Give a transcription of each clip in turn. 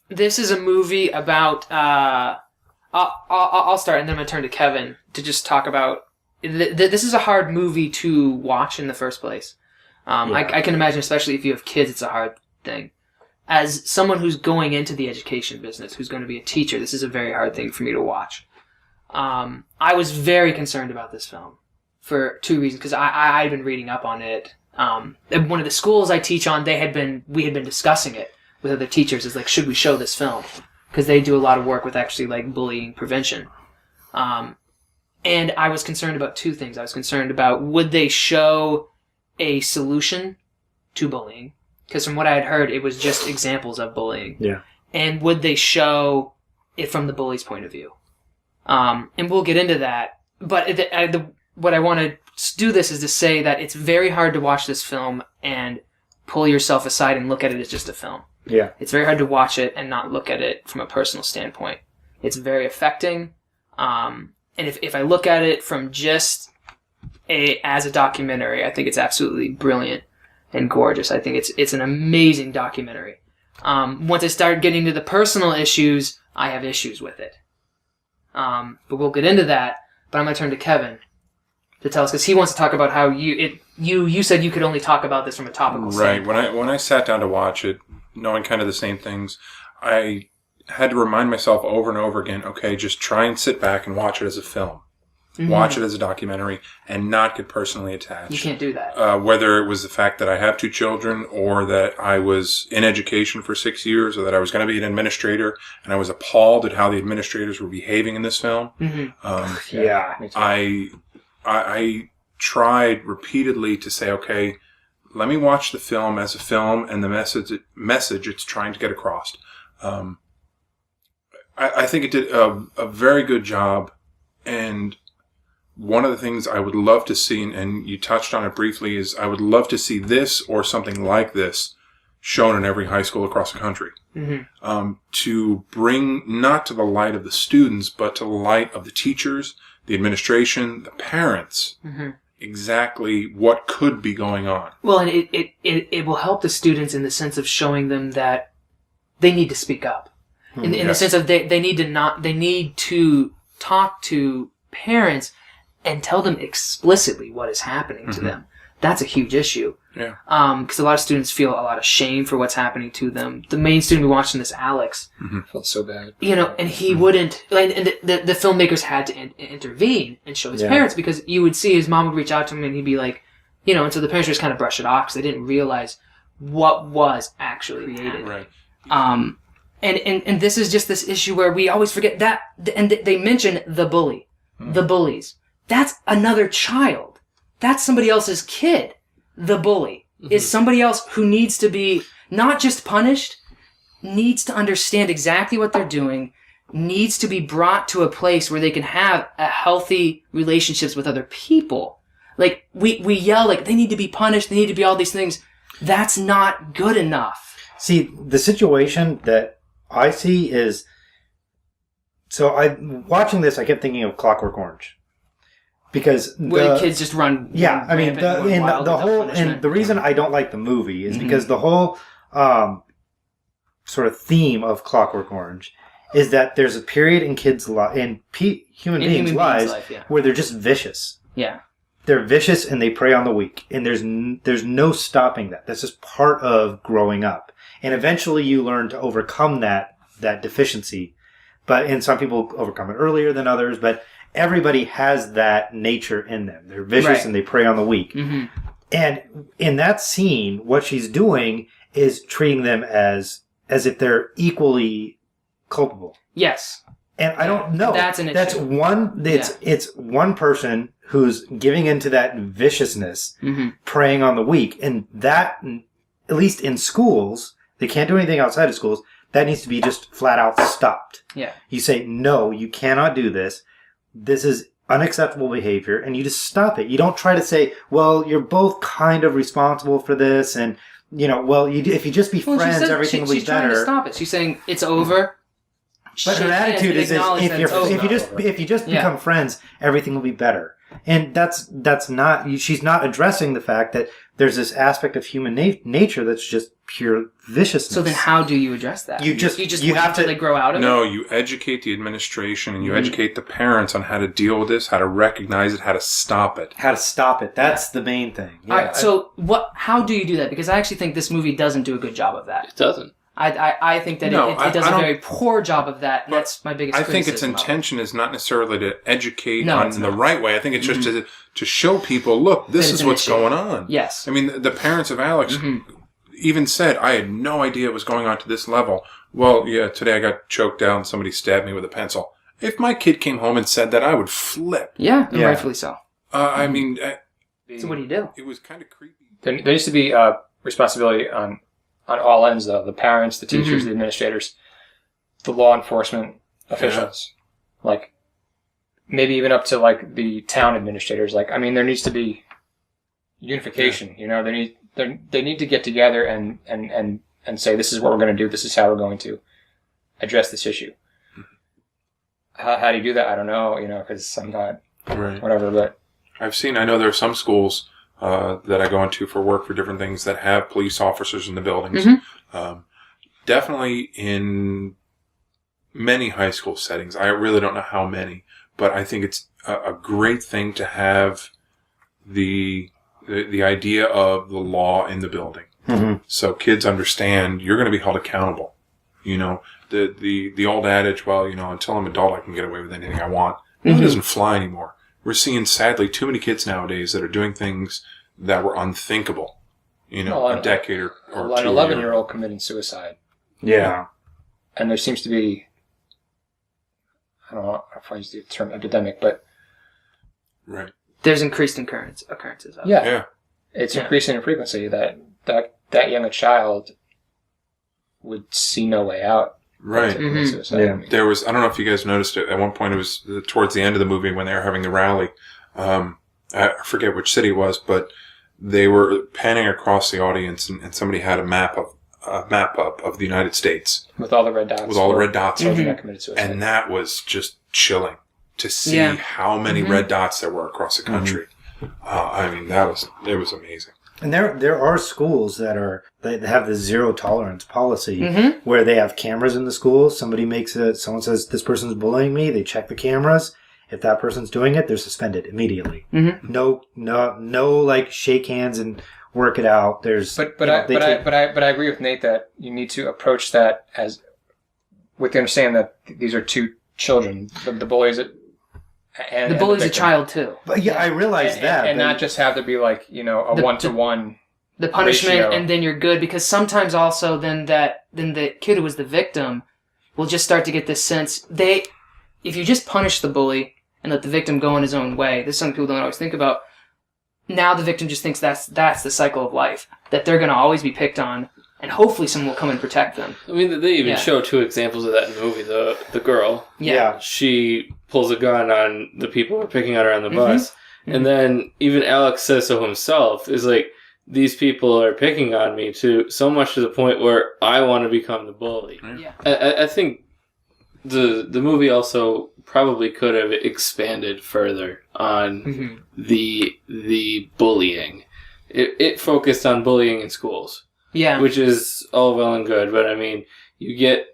this is a movie about. I'll start, and then I'm gonna turn to Kevin to just talk about. This is a hard movie to watch in the first place. I can imagine, especially if you have kids, it's a hard thing. As someone who's going into the education business, who's going to be a teacher, this is a very hard thing for me to watch. I was very concerned about this film for two reasons, because I had been reading up on it. At one of the schools I teach on, we had been discussing it with other teachers. Is like, should we show this film? Because they do a lot of work with actually like bullying prevention. And I was concerned about two things. I was concerned about, would they show a solution to bullying? Because from what I had heard, it was just examples of bullying. Yeah. And would they show it from the bully's point of view? And we'll get into that. But what I want to do this is to say that it's very hard to watch this film and pull yourself aside and look at it as just a film. Yeah. It's very hard to watch it and not look at it from a personal standpoint. It's very affecting. And if I look at it from just as a documentary, I think it's absolutely brilliant and gorgeous. I think it's an amazing documentary. Once I start getting to the personal issues, I have issues with it. But we'll get into that. But I'm going to turn to Kevin to tell us, because he wants to talk about how you said you could only talk about this from a topical standpoint. Right. When I sat down to watch it, knowing kind of the same things, I had to remind myself over and over again, okay, just try and sit back and watch it as a film. Mm-hmm. Watch it as a documentary and not get personally attached. You can't do that. Whether it was the fact that I have two children, or that I was in education for 6 years, or that I was going to be an administrator, and I was appalled at how the administrators were behaving in this film. Mm-hmm. I tried repeatedly to say, okay, let me watch the film as a film and the message it's trying to get across. I think it did a very good job. And one of the things I would love to see, and you touched on it briefly, is I would love to see this or something like this shown in every high school across the country. Mm-hmm. To bring not to the light of the students, but to the light of the teachers, the administration, the parents, mm-hmm. exactly what could be going on. Well, and it will help the students in the sense of showing them that they need to speak up. In the sense of they need to talk to parents and tell them explicitly what is happening to mm-hmm. them. That's a huge issue. Yeah. Because a lot of students feel a lot of shame for what's happening to them. The main student we watched in this, Alex, mm-hmm. felt so bad. And he mm-hmm. wouldn't. And the filmmakers had to intervene and show his parents, because you would see his mom would reach out to him and he'd be like, and so the parents just kind of brush it off because they didn't realize what was actually created. Right. And this is just this issue where we always forget that, and they mention the bully, mm-hmm. the bullies. That's another child. That's somebody else's kid. The bully mm-hmm. is somebody else who needs to be not just punished, needs to understand exactly what they're doing, needs to be brought to a place where they can have a healthy relationships with other people. Like, we yell, like, they need to be punished, they need to be all these things. That's not good enough. See, the situation that I see is, watching this, I kept thinking of Clockwork Orange. Because where the kids just run. Yeah, I mean, the reason I don't like the movie is mm-hmm. because the whole sort of theme of Clockwork Orange is that there's a period in human beings' lives where they're just vicious. Yeah, they're vicious and they prey on the weak, and there's no stopping that. That's just part of growing up, and eventually you learn to overcome that deficiency. And some people overcome it earlier than others, but everybody has that nature in them. They're vicious and they prey on the weak. Mm-hmm. And in that scene, what she's doing is treating them as if they're equally culpable. Yes. And I don't know. That's an issue. It's one person who's giving into that viciousness, mm-hmm. preying on the weak. And that, at least in schools, they can't do anything outside of schools. That needs to be just flat out stopped. Yeah. You say, no, you cannot do this. This is unacceptable behavior, and you just stop it. You don't try to say, well, you're both kind of responsible for this, and, if you just be friends, everything will be better. She's trying to stop it. She's saying, it's over. But her attitude is if you just become friends, everything will be better. And that's not, she's not addressing the fact that there's this aspect of human nature that's just pure viciousness. So then how do you address that? You have to grow out of it? No, you educate the administration and you educate the parents on how to deal with this, how to recognize it, how to stop it. That's the main thing. Yeah. All right, so how do you do that? Because I actually think this movie doesn't do a good job of that. It doesn't. I think that it does a very poor job of that. And that's my biggest criticism. I think its intention is not necessarily to educate in the right way. I think it's just to show people, look, this is what's going on. Yes. I mean, the parents of Alex even said, I had no idea it was going on to this level. Well, yeah, today I got choked out and somebody stabbed me with a pencil. If my kid came home and said that, I would flip. Yeah, and rightfully so. I mean... so what do you do? It was kind of creepy. There needs to be responsibility on all ends, though. The parents, the teachers, the administrators, the law enforcement officials. Yeah. Like, maybe even up to, like, the town administrators. Like, I mean, there needs to be unification, you know? They need to get together and say, this is what we're going to do, this is how we're going to address this issue. How do you do that? I don't know, you know, because I'm not whatever, but... I know there are some schools... that I go into for work for different things that have police officers in the buildings. Definitely in many high school settings. I really don't know how many, but I think it's a great thing to have the idea of the law in the building. So kids understand you're going to be held accountable. You know, the old adage, well, you know, until I'm an adult I can get away with anything I want. It doesn't fly anymore. We're seeing, sadly, too many kids nowadays that are doing things that were unthinkable, you know, a decade or two. An 11-year-old committing suicide. Yeah. And there seems to be, I don't know if I use the term epidemic, but... Right. There's increased occurrences of it. Yeah. It's increasing in frequency that young a child would see no way out. Right. Suicide. There was, I don't know if you guys noticed it, at one point it was towards the end of the movie when they were having the rally. I forget which city it was, but they were panning across the audience and somebody had a map up of the United States. With all the red dots. With all the red dots. Children that committed suicide. And that was just chilling to see how many red dots there were across the country. I mean, it was amazing. And there are schools that have the zero tolerance policy where they have cameras in the school. Someone says this person's bullying me. They check the cameras. If that person's doing it, they're suspended immediately. No, like shake hands and work it out. But I agree with Nate that you need to approach that as with the understanding that these are two children. The bullies. The bully's a child too. But I realize that. And not just have to be like, you know, a one-to-one the punishment ratio. And then you're good, because sometimes also then the kid who was the victim will just start to get this sense if you just punish the bully and let the victim go in his own way, this is something people don't always think about. Now the victim just thinks that's the cycle of life, that they're going to always be picked on, and hopefully someone will come and protect them. I mean, they even show two examples of that in the movie. The girl, she pulls a gun on the people who are picking on her on the bus, and then even Alex says so himself, is like, these people are picking on me so much to the point where I want to become the bully. Yeah. I think the movie also probably could have expanded further on the bullying. It focused on bullying in schools. Yeah. Which is all well and good, but I mean, you get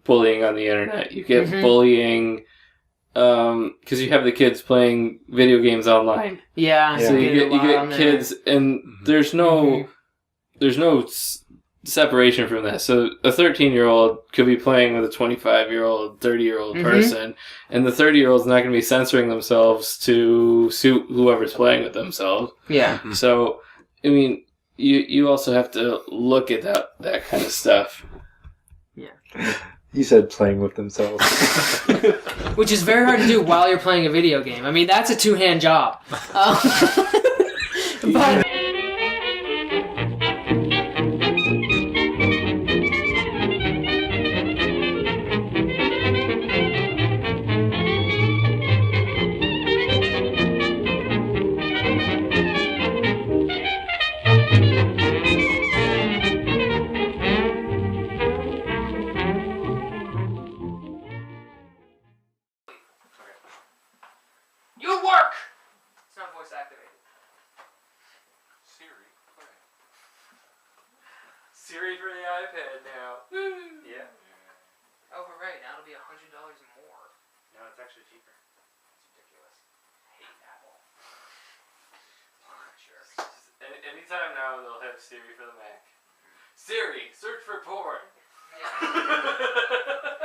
bullying on the internet. You get bullying because you have the kids playing video games online. Yeah. So you get kids, and there's no separation from that. So a 13-year-old could be playing with a 25-year-old, 30-year-old person, and the 30-year-old's not going to be censoring themselves to suit whoever's playing with themselves. Yeah. So, I mean, you also have to look at that kind of stuff. Yeah. You said playing with themselves. Which is very hard to do while you're playing a video game. I mean, that's a two-hand job. But... Siri for the iPad now. Woo! Yeah. Oh, right. Now it'll be $100 more. No, it's actually cheaper. It's ridiculous. I hate Apple. Sure. Anytime now they'll have Siri for the Mac. Siri, search for porn. Yeah.